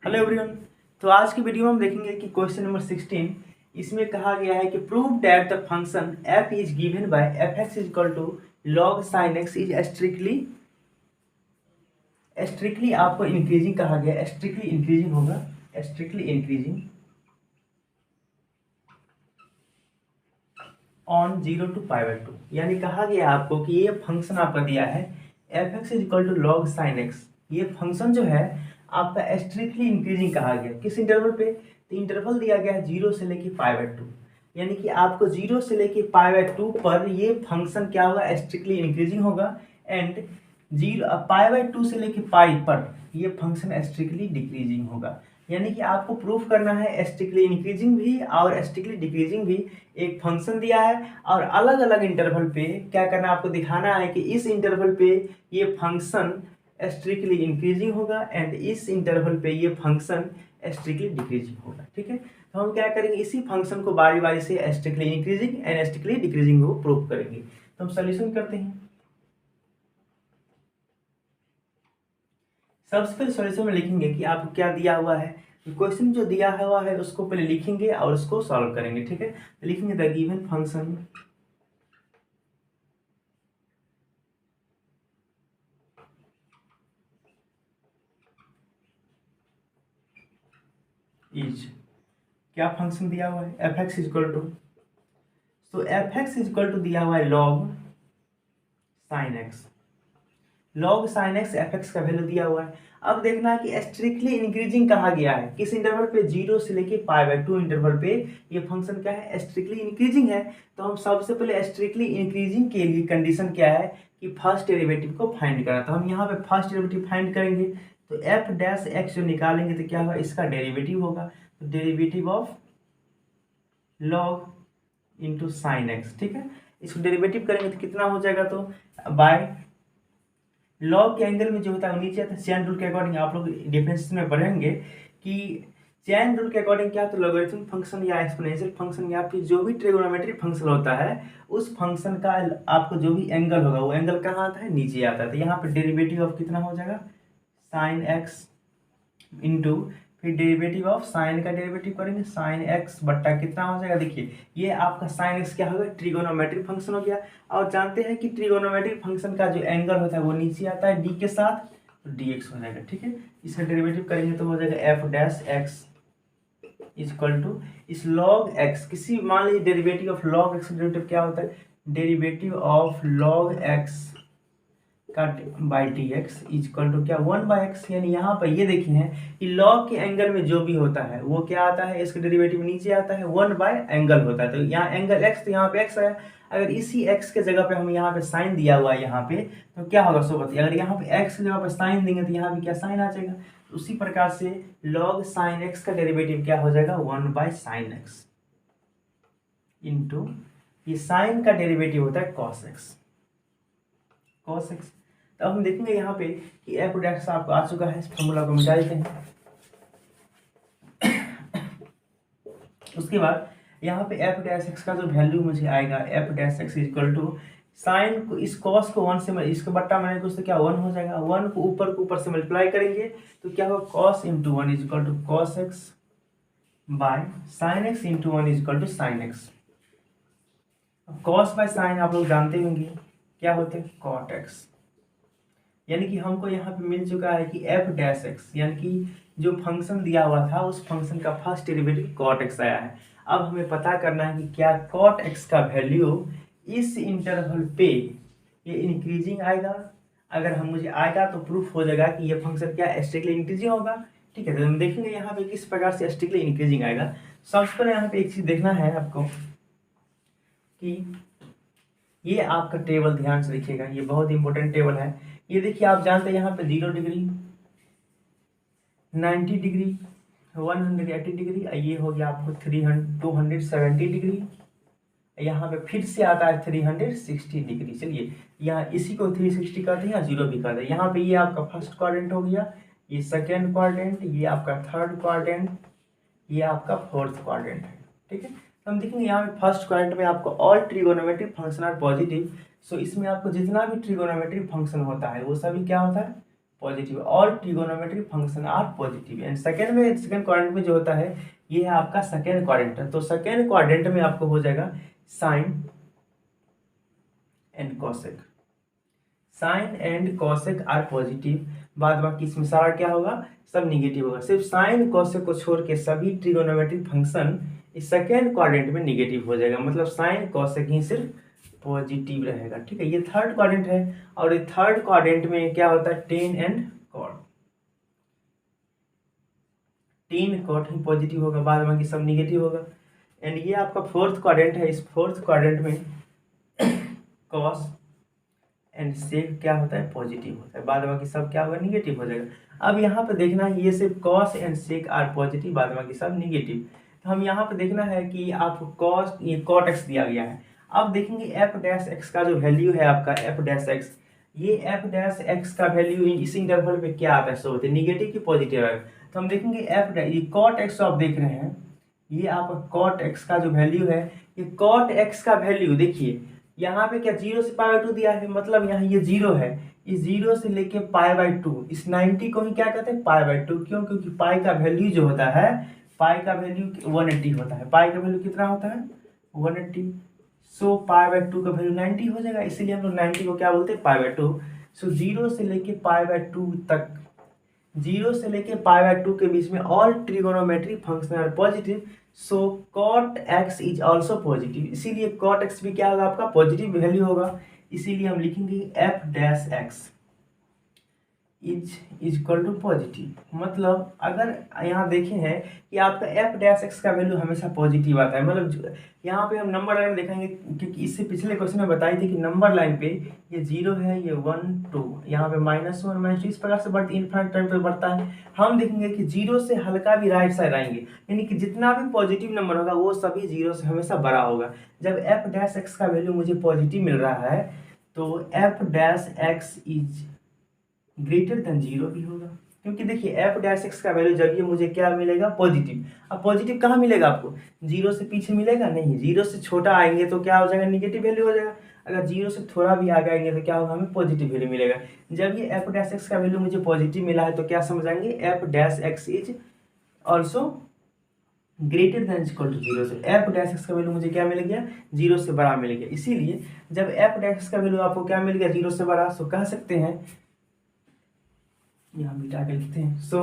Hello everyone. तो आज की वीडियो में हम देखेंगे कि क्वेश्चन नंबर 16 इसमें कहा गया है कि prove that the function f is given by fx is equal to log sin x is strictly आपको इंक्रीजिंग कहा गया, स्ट्रिक्टली इंक्रीजिंग होगा, स्ट्रिक्टली इंक्रीजिंग ऑन 0 to π/2। यानी कहा गया आपको कि ये फंक्शन आपका दिया है fx is equal to log sin x। ये फंक्शन जो है आपका स्ट्रिक्टली इंक्रीजिंग कहा गया, किस इंटरवल पे? तो इंटरवल दिया गया है 0 से लेके π/2। यानी कि आपको 0 से लेके π/2 पर ये फंक्शन क्या होगा? स्ट्रिक्टली इंक्रीजिंग होगा। एंड 0 π/2 से लेके पाई पर ये फंक्शन स्ट्रिक्टली डिक्रीजिंग होगा। यानी कि आपको प्रूफ करना है स्ट्रिक्टली इंक्रीजिंग भी और स्ट्रिक्टली डिक्रीजिंग भी। एक फंक्शन दिया है और अलग अलग इंटरवल पे क्या करना है, आपको दिखाना है कि इस इंटरवल पे ये फंक्शन स्ट्रिक्टली इंक्रीजिंग होगा एंड इस इंटरवल पे ये फंक्शन स्ट्रिक्टली डिक्रीजिंग होगा। ठीक है, तो हम क्या करेंगे, इसी फंक्शन को बारी बारी से strictly increasing and strictly decreasing को प्रूव करेंगे। तो हम सोल्यूशन करते हैं। सबसे पहले सॉल्यूशन में लिखेंगे कि आपको क्या दिया हुआ है। क्वेश्चन जो दिया हुआ है उसको पहले लिखेंगे और उसको सॉल्व करेंगे। ठीक है, तो लिखेंगे द गिवन फंक्शन इज, क्या फंक्शन दिया हुआ है? F x is equal to, तो f x is equal to दिया हुआ है log sine x. Log sine x f x का वैल्यू दिया हुआ है। अब देखना है कि स्ट्रिक्टली इंक्रीजिंग कहा गया है, किस इंटरवल पे? 0 से लेके π/2 इंटरवल पे ये फंक्शन क्या है? स्ट्रिक्टली इंक्रीजिंग है। तो हम सबसे पहले स्ट्रिक्टली इंक्रीजिंग के लिए कंडीशन क्या है कि फर्स्ट डेरिवेटिव को फाइंड करना। तो हम यहाँ पे फर्स्ट डेरिवेटिव फाइंड करेंगे। तो एफ डैश एक्स जो निकालेंगे तो क्या होगा? इसका डेरिवेटिव होगा। तो derivative of log into sine x. ठीक है, इसको डेरिवेटिव करेंगे तो कितना हो जाएगा? तो बाय लॉग के एंगल में जो होता है वो नीचे आता है। चेन रूल के अकॉर्डिंग आप लोग डिफरेंशिएशन में पढ़ेंगे कि चेन रूल के अकॉर्डिंग क्या, तो लॉगरिथम फंक्शन या एक्सपोनेंशियल फंक्शन या फिर जो भी ट्रिगोनोमेट्रिक फंक्शन होता है उस फंक्शन का आपको जो भी एंगल होगा वो एंगल कहाँ आता है? नीचे आता है। तो यहाँ पे डेरिवेटिव ऑफ कितना हो जाएगा? साइन एक्स इंटू फिर डेरिवेटिव ऑफ साइन का डेरिवेटिव करेंगे, साइन एक्स बट्टा कितना हो जाएगा? देखिए ये आपका साइन एक्स क्या होगा? ट्रिगोनोमेट्रिक फंक्शन हो गया। और जानते हैं कि ट्रिगोनोमेट्रिक फंक्शन का जो एंगल होता है वो नीचे आता है डी के साथ, तो डी एक्स हो जाएगा। ठीक है, इसका डेरिवेटिव करेंगे तो हो जाएगा f dash x is equal to इस लॉग एक्स, किसी मान लीजिए derivative of log x derivative क्या होता है? डेरिवेटिव ऑफ लॉग एक्स का by d x is equal to क्या? 1/x। यानी यहाँ पर ये देखे हैं कि लॉग के एंगल में जो भी होता है वो क्या आता है? इसका डेरिवेटिव नीचे आता है, 1/एंगल होता है। तो यहाँ एंगल x, तो यहाँ पे x आया। अगर इसी x के जगह पे हम यहाँ पे साइन दिया हुआ है यहाँ पे, तो क्या होगा सो बताइए? अगर यहाँ पे x की जगह पे साइन देंगे तो यहाँ पे क्या साइन आ जाएगा। तो उसी प्रकार से लॉग साइन x का डेरिवेटिव क्या हो जाएगा? 1/sin x इंटू ये साइन का डेरिवेटिव होता है cos x। cos x, तो अब हम देखेंगे यहाँ पे कि एफ डैश आपको आ चुका है। इस फॉर्मूला को मिटा देते हैं। उसके बाद यहाँ पे एफ डैश एक्स का जो वैल्यू मुझे आएगा, f dash x equal to sine को, इस कॉस को 1 से इसको बट्टा मैंने कुछ तो क्या 1 हो जाएगा। 1 को ऊपर से मल्टीप्लाई करेंगे तो क्या होगा? Cos into 1 is equal to cos x by sine x into 1 is equal to sine x. Cos by sine आप लोग जानते होंगे क्या होते हैं? Cot x. यानी कि हमको यहाँ पे मिल चुका है कि एफ डैश एक्स, यानी कि जो फंक्शन दिया हुआ था उस फंक्शन का फर्स्ट डेरिवेटिव कॉट एक्स आया है। अब हमें पता करना है कि क्या कॉट एक्स का वैल्यू इस इंटरवल पे ये इंक्रीजिंग आएगा। अगर हम मुझे आएगा तो प्रूफ हो जाएगा कि ये फंक्शन क्या स्ट्रिक्टली इंक्रीजिंग होगा। ठीक है, तो हम देखेंगे यहाँ पे किस प्रकार से स्ट्रिक्टली इंक्रीजिंग आएगा। सबसे पहले यहाँ पे एक चीज देखना है आपको कि ये आपका टेबल ध्यान से देखिएगा, ये बहुत इंपॉर्टेंट टेबल है। ये देखिए आप जानते हैं यहाँ पे 0 डिग्री, 90 डिग्री, 180 डिग्री, ये हो गया आपको 270 डिग्री। यहाँ पे फिर से आता है 360 डिग्री। चलिए यहाँ इसी को 360 करते हैं या 0 भी करते हैं। यहाँ पे ये आपका फर्स्ट क्वाड्रेंट हो गया, ये सेकेंड क्वाड्रेंट, ये आपका थर्ड क्वाड्रेंट, ये आपका फोर्थ क्वाड्रेंट है। ठीक है, हम देखेंगे यहाँ पे फर्स्ट क्वाड्रेंट में आपको all trigonometric function are positive. So इसमें आपको जितना भी ट्रिगोनोमेट्रिक फंक्शन होता है वो सभी क्या होता है? Positive, all trigonometric function are positive. And second quadrant में जो होता है ये है आपका सेकंड क्वाड्रेंट। तो सेकंड क्वाड्रेंट में आपको हो जाएगा sine and cosec, sine and cosec are positive, बाद बाकी इसमें सारा क्या होगा, सब निगेटिव होगा। सिर्फ साइन कॉसेक को छोड़ के सभी ट्रिगोनोमेट्रिक फंक्शन इस सेकेंड क्वाड्रेंट में निगेटिव हो जाएगा, मतलब साइन कॉसेक ही सिर्फ पॉजिटिव रहेगा। ठीक है, ये थर्ड क्वाड्रेंट है। और ये थर्ड क्वाड्रेंट में क्या होता है, tan and cot, tan cot ही पॉजिटिव होगा, बाद बाकी सब निगेटिव होगा। एंड ये आपका फोर्थ क्वाड्रेंट है। इस फोर्थ क्वाड्रेंट में कॉस एंड सेक क्या होता है, पॉजिटिव होता है, बाद बाकी सब क्या होगा, निगेटिव हो जाएगा। अब यहाँ पे देखना है ये सिर्फ cos and sec are positive, बाद बाकी सब निगेटिव। तो हम यहाँ पे देखना है कि आपको कॉस, ये कॉट एक्स दिया गया है। अब देखेंगे एफ डैश एक्स का जो वैल्यू है आपका एफ डैश एक्स, ये एफ डैश एक्स का वैल्यू इस इंटरवल पे क्या आता है, सो होते हैं निगेटिव की पॉजिटिव है। तो हम देखेंगे एफ ये कॉट एक्स आप देख रहे हैं, ये आपका कॉट एक्स का जो वैल्यू है, ये कॉट एक्स का वैल्यू देखिए यहाँ पे क्या 0 से पाई बाई 2 दिया है, मतलब यहाँ ये 0 है, इस 0 से लेके पाई बाई 2, इस 90 को ही क्या कहते हैं, पाई बाई 2। क्यों, क्योंकि पाई का वैल्यू जो होता है, पाई का वैल्यू 180 होता है, पाई का वैल्यू कितना होता है 180। सो पाई बाई 2 का वैल्यू 90 हो जाएगा, इसीलिए हम लोग 90 को क्या बोलते हैं, पाई बाई 2। सो 0 से लेके पाई बाई 2 तक, 0 से लेके पाई बाई 2 के बीच में all trigonometric function are positive, so cot x is also positive, इसीलिए कॉट एक्स भी क्या होगा, आपका पॉजिटिव वैल्यू होगा। इसीलिए हम लिखेंगे f dash x is equal to positive. मतलब अगर यहाँ देखे हैं कि आपका एफ डैश एक्स का वैल्यू हमेशा पॉजिटिव आता है, मतलब यहाँ पे हम नंबर लाइन में देखेंगे, क्योंकि इससे पिछले क्वेश्चन में बताई थी कि नंबर लाइन पे ये 0 है, ये 1 2, यहाँ पे -1 -2 इस प्रकार से बढ़ती इनफाइनाइट टाइम पे बढ़ता है। हम देखेंगे कि 0 से हल्का भी राइट साइड आएंगे, यानी कि जितना भी पॉजिटिव नंबर होगा वो सभी 0 से हमेशा बड़ा होगा। जब एफ डैश एक्स का वैल्यू मुझे पॉजिटिव मिल रहा है तो F dash x is greater than 0 भी होगा, क्योंकि देखिए एफ डैश एक्स का वैल्यू जब ये मुझे क्या मिलेगा, पॉजिटिव। अब पॉजिटिव कहाँ मिलेगा आपको, 0 से पीछे मिलेगा नहीं, 0 से छोटा आएंगे तो क्या हो जाएगा, निगेटिव वैल्यू हो जाएगा। अगर 0 से थोड़ा भी आगे आएंगे तो क्या होगा, हमें पॉजिटिव वैल्यू मिलेगा। जब ये एफ डैश एक्स का वैल्यू मुझे पॉजिटिव मिला है तो क्या समझाएंगे, f dash x is also greater than equal to 0 से एफ डैश एक्स का वैल्यू मुझे क्या मिल गया, 0 से बड़ा मिल गया। इसीलिए जब एफ डैश एक्स का वैल्यू आपको क्या मिल गया, 0 से बड़ा, तो कह सकते हैं, यहाँ मिटा के लिखते हैं, so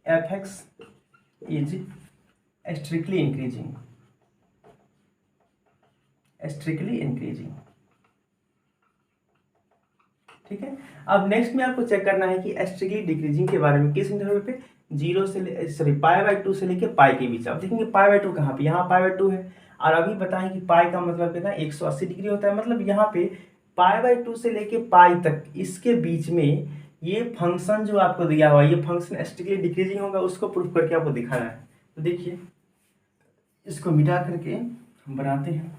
f x is strictly increasing, strictly increasing. ठीक है, अब नेक्स्ट में आपको चेक करना है कि स्ट्रिक्टली डिक्रीजिंग के बारे में, किस इंटरवल पे, 0 से सॉरी पाई बाई 2 से लेके पाई के बीच। आप देखेंगे पाई बाई 2 कहाँ पे, यहाँ पाई बाई 2 है, और अभी बताएं कि पाई का मतलब कितना, 180 डिग्री होता है। मतलब यहाँ पे पाई बाई 2 से लेके पाई तक, इसके बीच में ये फंक्शन जो आपको दिया हुआ है, ये फंक्शन स्ट्रिक्टली डिक्रीजिंग होगा, उसको प्रूफ करके आपको दिखाना है। तो देखिए इसको मिटा करके हम बनाते हैं।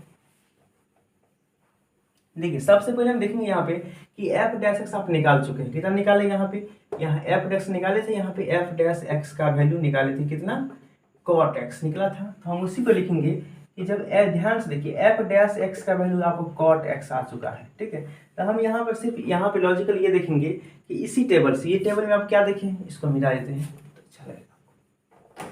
देखिए सबसे पहले हम देखेंगे यहाँ पे कि एफ डैश एक्स आप निकाल चुके हैं, कितना निकाले, यहाँ पे यहाँ एफ डैश निकाले थे, यहाँ पे एफ डैश एक्स का वैल्यू निकाले थे, कितना, कॉट एक्स निकला था। तो हम उसी को लिखेंगे कि जब ध्यान से देखिए एफ डैश एक्स का वैल्यू आपको कॉट एक्स आ चुका है। ठीक है, तो हम यहाँ पर सिर्फ यहाँ पे लॉजिकल ये देखेंगे कि इसी टेबल से, ये टेबल में आप क्या देखें, इसको मिला देते हैं तो अच्छा लगेगा।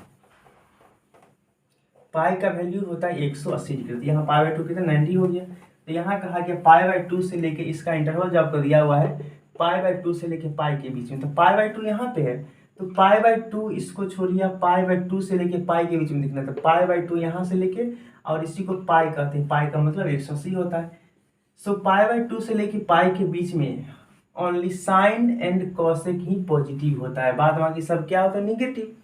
पाई का वैल्यू होता है 180 डिग्री, यहाँ पाई बाई 2 कितना 90 हो गया। तो यहाँ कहा कि पाई बाई 2 से लेके इसका इंटरवल जो आपको दिया हुआ है पाई बाई 2 से लेके पाई के बीच में, तो पाई बाई 2 यहाँ पे है, तो पाई बाई 2 इसको छोड़िए, पाई बाई 2 से लेके पाई के बीच में दिखना, तो पाई बाई 2 यहाँ से लेके, और इसी को पाई कहते हैं, पाई का मतलब 180 होता है। सो पाई बाई 2 से लेके पाई के बीच में ओनली साइन एंड कॉसेक ही पॉजिटिव होता है, बाद बाकी सब क्या होता है, निगेटिव।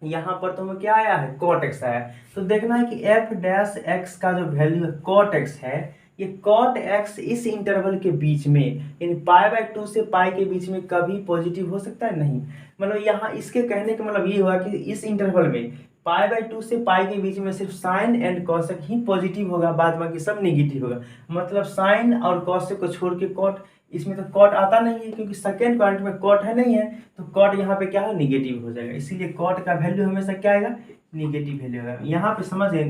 यहाँ पर तो हमें क्या आया है, कॉट एक्स आया है। तो देखना है कि एफ डैश एक्स का जो वैल्यू है कॉट एक्स है, ये कॉट एक्स इस इंटरवल के बीच में, यानी पाई बाई 2 से पाई के बीच में कभी पॉजिटिव हो सकता है, नहीं। मतलब यहाँ इसके कहने का मतलब ये हुआ कि इस इंटरवल में पाई बाई 2 से पाई के बीच में सिर्फ साइन एंड कॉसेक ही पॉजिटिव होगा, बाद बाकी सब निगेटिव होगा। मतलब साइन और कॉसेक को छोड़ के कॉट, इसमें तो कॉट आता नहीं है, क्योंकि सेकेंड क्वाड्रेंट में कॉट है नहीं है, तो कॉट यहाँ पे क्या है, निगेटिव हो जाएगा। इसीलिए कॉट का वैल्यू हमेशा क्या आएगा, निगेटिव वैल्यू है। यहाँ पे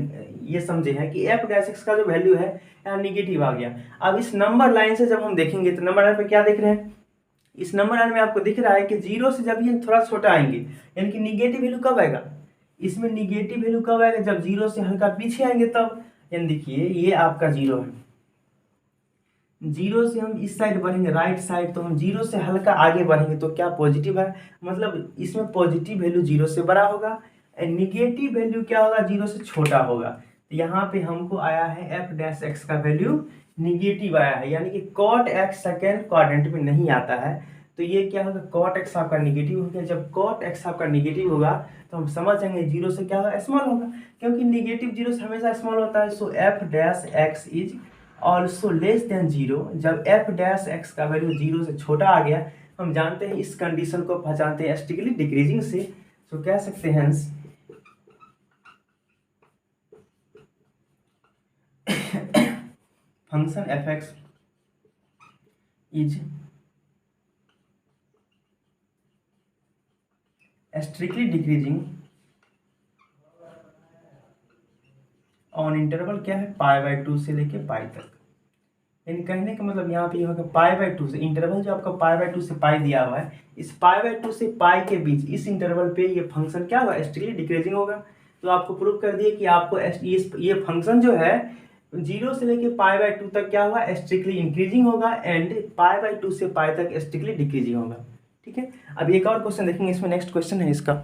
ये समझे हैं कि एफ डैश एक्स का जो वैल्यू है यहाँ निगेटिव आ गया। अब इस नंबर लाइन से जब हम देखेंगे तो नंबर लाइन पे क्या देख रहे हैं, इस नंबर लाइन में आपको दिख रहा है कि 0 से जब ये थोड़ा छोटा आएंगे, यानी कि निगेटिव वैल्यू कब आएगा, इसमें निगेटिव वैल्यू कब आएगा, जब 0 से हल्का पीछे आएंगे तब। यानी देखिए ये आपका 0 है, 0 से हम इस साइड बढ़ेंगे राइट साइड, तो हम 0 से हल्का आगे बढ़ेंगे तो क्या पॉजिटिव है, मतलब इसमें पॉजिटिव वैल्यू 0 से बड़ा होगा, निगेटिव वैल्यू क्या होगा, 0 से छोटा होगा। तो यहाँ पे हमको आया है एफ डैश एक्स का वैल्यू निगेटिव आया है, यानी कि कॉट एक्स सेकेंड क्वाड्रेंट में नहीं आता है। तो ये क्या होगा, कॉट एक्स आपका निगेटिव हो गया। जब कॉट एक्स आपका निगेटिव होगा तो हम समझ जाएंगे 0 से क्या होगा, स्मॉल होगा, क्योंकि निगेटिव 0 से हमेशा स्मॉल होता है। So f dash x is also less than 0। जब एफ डैश एक्स का वैल्यू 0 से छोटा आ गया, हम जानते हैं इस कंडीशन को पहचानते हैं स्ट्रिक्टली डिक्रीजिंग से। सो कह सकते हैं function F x is strictly decreasing on interval क्या है, π/2 से लेके π तक। यानी कहने का मतलब यहाँ पे ये होगा π/2 से, इंटरवल जो आपका π/2 से π दिया हुआ है, इस π/2 से π के बीच इस इंटरवल पे ये फंक्शन क्या होगा, स्ट्रिक्टली डिक्रीजिंग होगा। तो आपको प्रूव कर दिए कि आपको ये फंक्शन जो है 0 से लेके π/2 तक क्या होगा, स्ट्रिक्टली इंक्रीजिंग होगा, एंड π/2 से π तक स्ट्रिक्टली डिक्रीजिंग होगा। ठीक है, अब एक और क्वेश्चन देखेंगे, इसमें नेक्स्ट क्वेश्चन है इसका,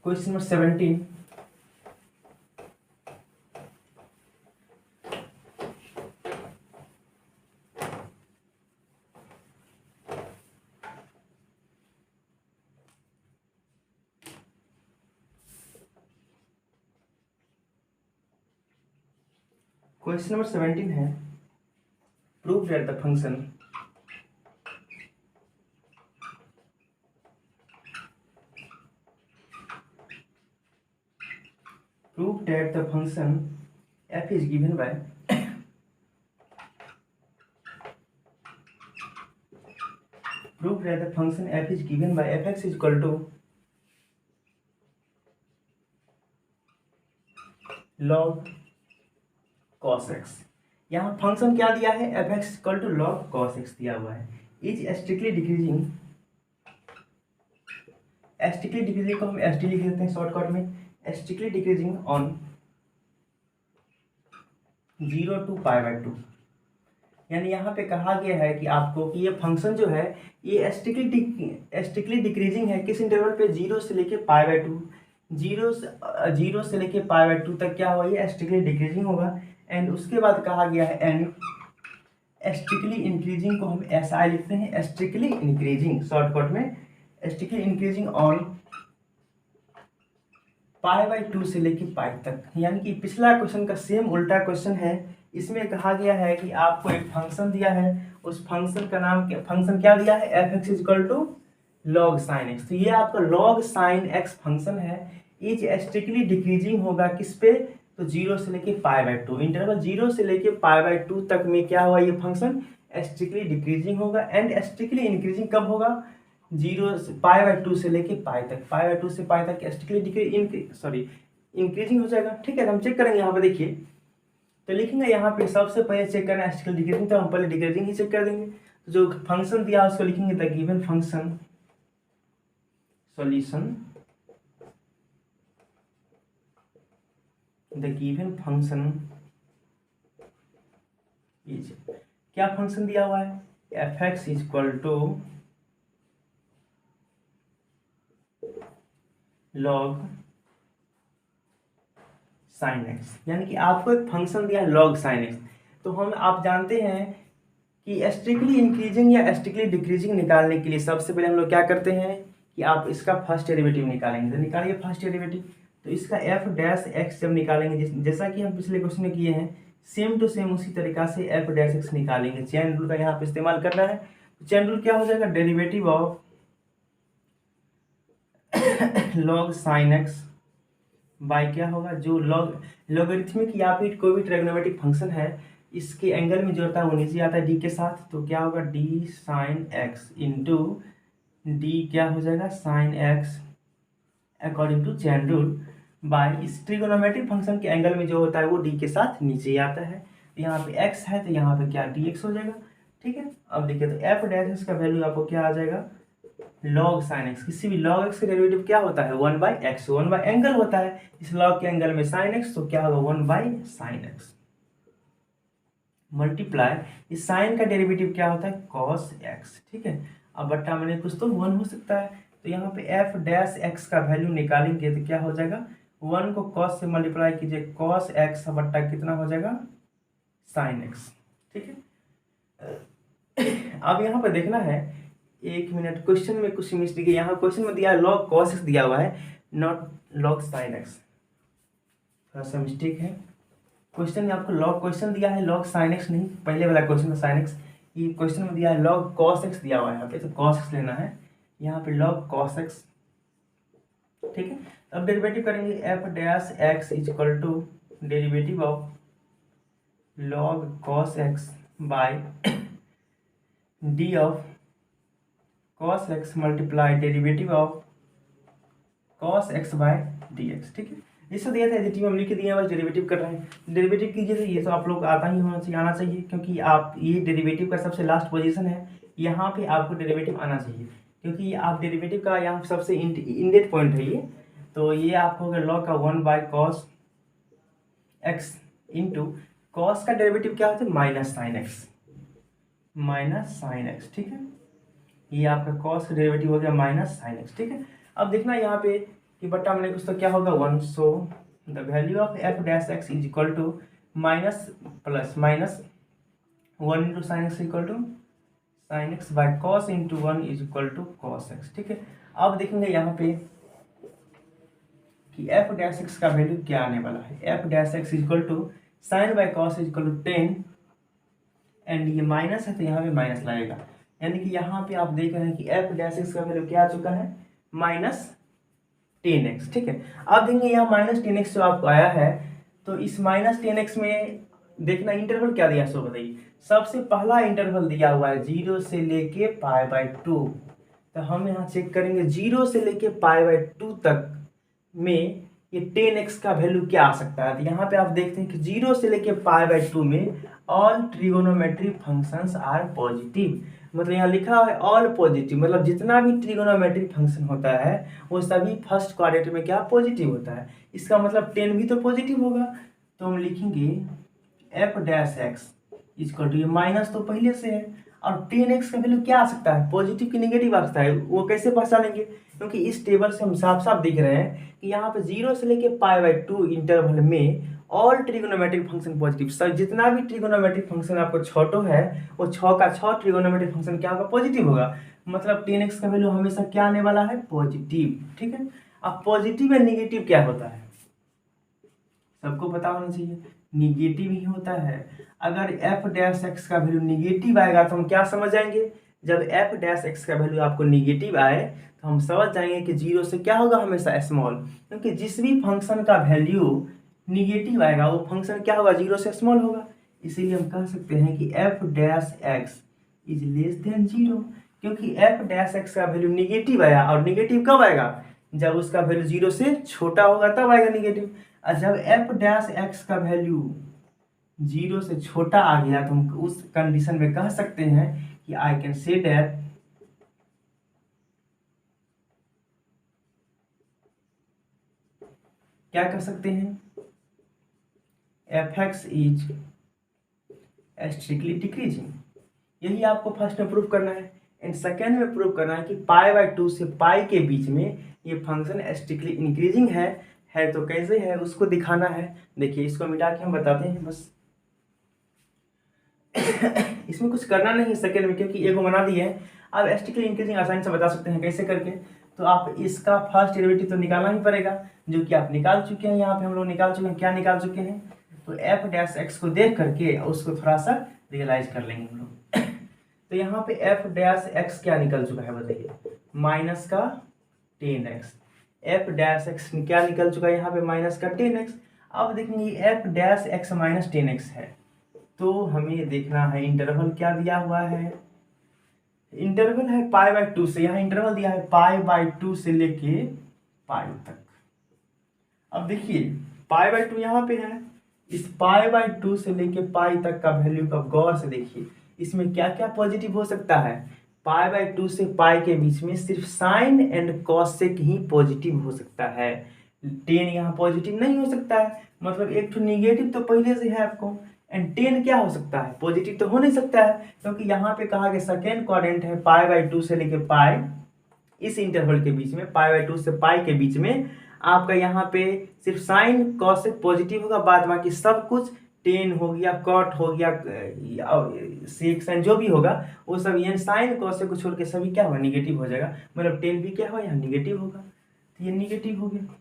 क्वेश्चन नंबर 17। क्वेश्चन नंबर 17 है, prove that the function prove that the function f is given by prove that the function f is given by fx is equal to log cos x। यहाँ function क्या दिया है, fx equal to log cos x दिया हुआ है, is strictly decreasing, strictly decreasing को हम S D लिख देते हैं शॉर्टकट में, स्ट्रिक्टली डिक्रीजिंग ऑन 0 to π/2। यानी यहाँ पे कहा गया है कि आपको कि ये फंक्शन जो है ये स्ट्रिक्टली डिक्रीजिंग है, किस इंटरवल पे, 0 से लेके π/2, 0 से लेके π/2 तक क्या हुआ, ये स्ट्रिक्टली डिक्रीजिंग होगा। एंड उसके बाद कहा गया है एंड स्ट्रिक्टली इंक्रीजिंग को हम ऐसा लिखते हैं, स्ट्रिक्टली इंक्रीजिंग शॉर्टकट में, स्ट्रिक्टली इंक्रीजिंग ऑन π/2 से लेके π तक। यानी कि पिछला क्वेश्चन का सेम उल्टा क्वेश्चन है। इसमें कहा गया है कि आपको एक फंक्शन दिया है, उस फंक्शन का नाम क्या, फंक्शन क्या दिया है, f x is equal to log sine x. तो ये आपका लॉग साइन एक्स फंक्शन है, इज स्ट्रिक्टली डिक्रीजिंग होगा किस पे, तो 0 से लेके π/2, इंटरवल 0 से लेके π/2 तक में क्या हुआ, ये फंक्शन स्ट्रिक्टली डिक्रीजिंग होगा। एंड स्ट्रिक्टली इंक्रीजिंग कब होगा, 0 से π/2 से लेके π तक, π/2 से π तक स्ट्रिक्टली इंक्रीजिंग हो जाएगा। ठीक है, हम चेक करेंगे यहाँ पे, देखिए तो लिखेंगे यहाँ पे सबसे पहले चेक करना है स्ट्रिक्टली डिक्रीजिंग, तो हम पहले डिक्रीजिंग ही चेक कर देंगे। तो जो फंक्शन दिया उसको लिखेंगे the given function solution, the given function is, क्या फंक्शन दिया हुआ है, f x is equal to log sine x. यानी कि आपको एक फंक्शन दिया है लॉग साइन एक्स, तो हम आप जानते हैं कि स्ट्रिक्टली इंक्रीजिंग या स्ट्रिक्टली डिक्रीजिंग निकालने के लिए सबसे पहले हम लोग क्या करते हैं कि आप इसका फर्स्ट डेरिवेटिव निकालेंगे। तो निकालिए फर्स्ट डेरिवेटिव, तो इसका एफ डैश एक्स जब निकालेंगे, जैसा कि हम पिछले क्वेश्चन में किए हैं, सेम टू सेम उसी तरीका से एफ डैश एक्स निकालेंगे। चेन रूल का यहाँ पे इस्तेमाल करना है। तो चेन रूल क्या हो जाएगा, derivative of log sine x by क्या होगा, जो लॉगरिथमिक या फिर कोई भी ट्रिग्नोमेट्रिक फंक्शन है इसके एंगल में जो होता है वो नीचे आता है डी के साथ, तो क्या होगा d sine x into d क्या हो जाएगा sine x according to chain rule by इस ट्रिगोनोमेट्रिक फंक्शन के एंगल में जो होता है वो डी के साथ नीचे आता है। यहाँ पे x है तो यहाँ पे क्या डी एक्स हो जाएगा। ठीक है, अब देखिए तो एफ डैश एक्स का वैल्यू आपको क्या आ जाएगा लॉग साइन एक्स। किसी भी लॉग एक्स का डेरिवेटिव क्या होता है 1/x, 1 एंगल होता है इस लॉग के एंगल में साइन एक्स, तो क्या होगा 1/sin x मल्टीप्लाई इस साइन का डेरिवेटिव क्या होता है cos x। ठीक है, अब बट्टा मैंने कुछ तो 1 हो सकता है, तो यहाँ पे एफ डैश एक्स का वैल्यू निकालेंगे तो क्या हो जाएगा 1 को cos से मल्टीप्लाई कीजिए cos x बट्टा कितना हो जाएगा sin x। ठीक है, अब यहाँ पर देखना है, एक मिनट, क्वेश्चन में कुछ मिस्टेक है। यहाँ क्वेश्चन में दिया है log cos x दिया हुआ है, नॉट log sin x, थोड़ा सा मिस्टेक है। क्वेश्चन में आपको log क्वेश्चन दिया है log sin x नहीं, पहले वाला क्वेश्चन में sin x, ये क्वेश्चन में दिया है log cos x दिया हुआ है यहाँ पे, तो cos x लेना है, यहाँ पे log cos x। ठीक है, अब डेरिवेटिव करेंगे f dash x is equal to derivative of log cos x by d of cos x multiply derivative of cos x by dx। ठीक है, जैसे दिया था एडिटिव हम लिख दिए, बस डेरिवेटिव कर रहे हैं। डेरिवेटिव कीजिए तो ये तो आप लोग आता ही होना चाहिए, आना चाहिए, क्योंकि आप ये डेरिवेटिव का सबसे लास्ट पोजीशन है, यहाँ पे आपको डेरिवेटिव आना चाहिए, क्योंकि आप डेरिवेटिव का यहाँ सबसे इंडेड पॉइंट है ये। तो ये आपको होगा लॉग का 1/cos x इंटू कॉस का डेरिवेटिव क्या होता है -sin x। ठीक है, ये आपका कॉस का डेरिवेटिव हो गया -sin x। ठीक है, अब देखना यहाँ पे कि बट्टा मैंने कुछ तो क्या होगा 1, so the value of f dash x is equal to minus plus minus 1 into sine x equal to sine x by cos into 1 is equal to cos x. ठीक है, अब देखेंगे यहाँ पे कि एफ डैश एक्स का value क्या आने वाला है। F dash x is equal to sine by cos is equal to 10 and ये माइनस है तो यहाँ पे माइनस लगेगा, यानी कि यहाँ पे आप देख रहे हैं कि एफ डैश एक्स का वैल्यू क्या आ चुका है -10x। ठीक है, अब देखेंगे यहाँ -10x जो आपको आया है, तो इस -10x में देखना इंटरवल क्या दिया सो बताइए। सबसे पहला इंटरवल दिया हुआ है 0 से लेके π/2, तो हम यहाँ चेक करेंगे 0 से लेके π/2 तक में ये 10x का वैल्यू क्या आ सकता है। तो यहाँ पे आप देखते हैं कि 0 से लेके π/2 में all trigonometric functions are positive, मतलब यहाँ लिखा हुआ है ऑल पॉजिटिव, मतलब जितना भी ट्रिगोनोमेट्रिक फंक्शन होता है वो सभी फर्स्ट क्वाड्रेंट में क्या पॉजिटिव होता है। इसका मतलब 10 भी तो पॉजिटिव होगा, तो हम लिखेंगे f dash x equal to, ये माइनस तो पहले से है, और 10x का वैल्यू क्या आ सकता है पॉजिटिव की नेगेटिव आ सकता है, वो कैसे पहचानेंगे, क्योंकि इस टेबल से हम साफ साफ दिख रहे हैं कि यहाँ पे 0 से लेके π/2 इंटरवल में all trigonometric function positive. Sir जितना भी ट्रिगोनोमेट्रिक फंक्शन आपको छोटो है वो 6 का 6 ट्रिगोनोमेट्रिक फंक्शन क्या होगा पॉजिटिव होगा, मतलब 10x का वैल्यू हमेशा क्या आने वाला है पॉजिटिव। ठीक है, अब पॉजिटिव या निगेटिव क्या होता है सबको पता होना चाहिए, निगेटिव ही होता है। अगर एफ डैश एक्स का वैल्यू निगेटिव आएगा तो हम क्या समझ जाएंगे, जब एफ डैश एक्स का वैल्यू आपको निगेटिव आए तो हम समझ जाएंगे कि 0 से क्या होगा हमेशा स्मॉल, क्योंकि जिस भी फंक्शन का वैल्यू निगेटिव आएगा वो फंक्शन क्या होगा 0 से स्मॉल होगा। इसीलिए हम कह सकते हैं कि f dash x is less than 0, क्योंकि एफ डैश एक्स का वैल्यू निगेटिव आया, और निगेटिव कब आएगा जब उसका वैल्यू 0 से छोटा होगा तब आएगा निगेटिव। और जब एफ डैश एक्स का वैल्यू 0 से छोटा आ गया तो हम उस कंडीशन में कह सकते हैं कि आई कैन से दैट क्या कह सकते हैं F x is strictly decreasing. यही आपको फर्स्ट में प्रूव करना है, एंड सेकेंड में प्रूव करना है कि π/2 से पाई के बीच में ये फंक्शन स्ट्रिक्टली इंक्रीजिंग है तो कैसे है उसको दिखाना है। देखिए इसको मिटा के हम बताते हैं बस इसमें कुछ करना नहीं है सेकेंड में, क्योंकि एगो बना दिए हैं। अब स्ट्रिक्टली इंक्रीजिंग आसानी से बता सकते हैं कैसे करके, तो आप इसका फर्स्ट डेरिवेटिव तो निकालना ही पड़ेगा, जो कि आप निकाल चुके हैं, यहाँ पे हम लोग निकाल चुके हैं। क्या निकाल चुके हैं, तो एफ डैश एक्स को देख करके उसको थोड़ा सा रियलाइज कर लेंगे हम लोग। तो यहाँ पे एफ डैश एक्स क्या निकल चुका है बताइए, माइनस का 10x। एफ डैश एक्स क्या निकल चुका है यहाँ पे माइनस का 10x। अब देखेंगे एफ डैश एक्स -10x है, तो हमें देखना है इंटरवल क्या दिया हुआ है। इंटरवल है π/2 से, यहाँ इंटरवल दिया है π/2 से लेके पाई तक। अब देखिए π/2 यहाँ पे है, इस π/2 से लेके पाई तक का वैल्यू का गौर से देखिए, इसमें क्या क्या पॉजिटिव हो सकता है। π/2 से पाई के बीच में सिर्फ साइन एंड कॉसेक ही पॉजिटिव हो सकता है, 10 यहाँ पॉजिटिव नहीं हो सकता है, मतलब एक तो निगेटिव तो पहले से है आपको, एंड 10 क्या हो सकता है, पॉजिटिव तो हो नहीं सकता है, क्योंकि यहाँ पे कहा गया सेकेंड क्वाड्रेंट है π/2 से लेके पाई, इस इंटरवल के बीच में π/2 से पाई के बीच में आपका यहाँ पे सिर्फ साइन कॉसेक पॉजिटिव होगा, बाद बाकी सब कुछ 10 हो गया, कॉट हो गया, सेक साइन जो भी होगा वो सब ये साइन कॉसेक को छोड़ के सभी क्या होगा, निगेटिव हो जाएगा, मतलब 10 भी क्या होगा यहाँ निगेटिव होगा, तो ये निगेटिव हो गया।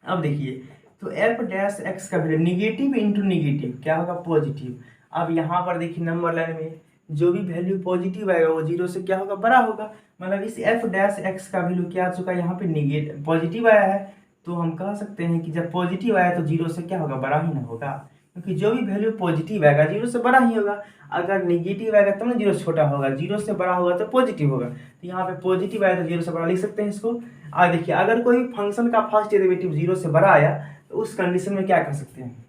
अब देखिए तो f' का वैल्यू निगेटिव इंटू निगेटिव क्या होगा, पॉजिटिव। अब यहाँ पर देखिए नंबर लाइन में जो भी वैल्यू पॉजिटिव आएगा वो 0 से क्या होगा, बड़ा होगा, मतलब इस f' का वैल्यू क्या आ चुका है, यहाँ पे निगेटिव पॉजिटिव आया है, तो हम कह सकते हैं कि जब पॉजिटिव आया तो 0 से क्या होगा, बड़ा ही ना होगा, क्योंकि जो भी वैल्यू पॉजिटिव आएगा 0 से बड़ा ही होगा, अगर निगेटिव आएगा तब ना 0 से छोटा होगा, 0 से बड़ा होगा तो पॉजिटिव होगा, तो यहाँ पे पॉजिटिव आया तो 0 से बड़ा लिख सकते हैं इसको। और देखिए अगर कोई फंक्शन का फर्स्ट डेरिवेटिव 0 से बड़ा आया तो उस कंडीशन में क्या कर सकते हैं,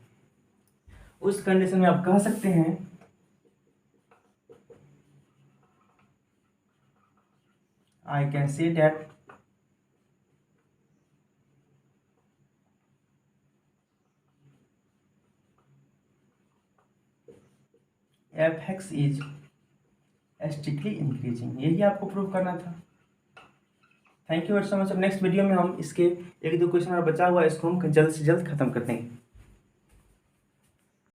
उस कंडीशन में आप कह सकते हैं I can say that f(x) is strictly increasing, यही आपको प्रूव करना था। Thank you very so much. अब नेक्स्ट वीडियो में हम इसके एक दो क्वेश्चन और बचा हुआ है, इसको हम जल्द से जल्द खत्म करते हैं।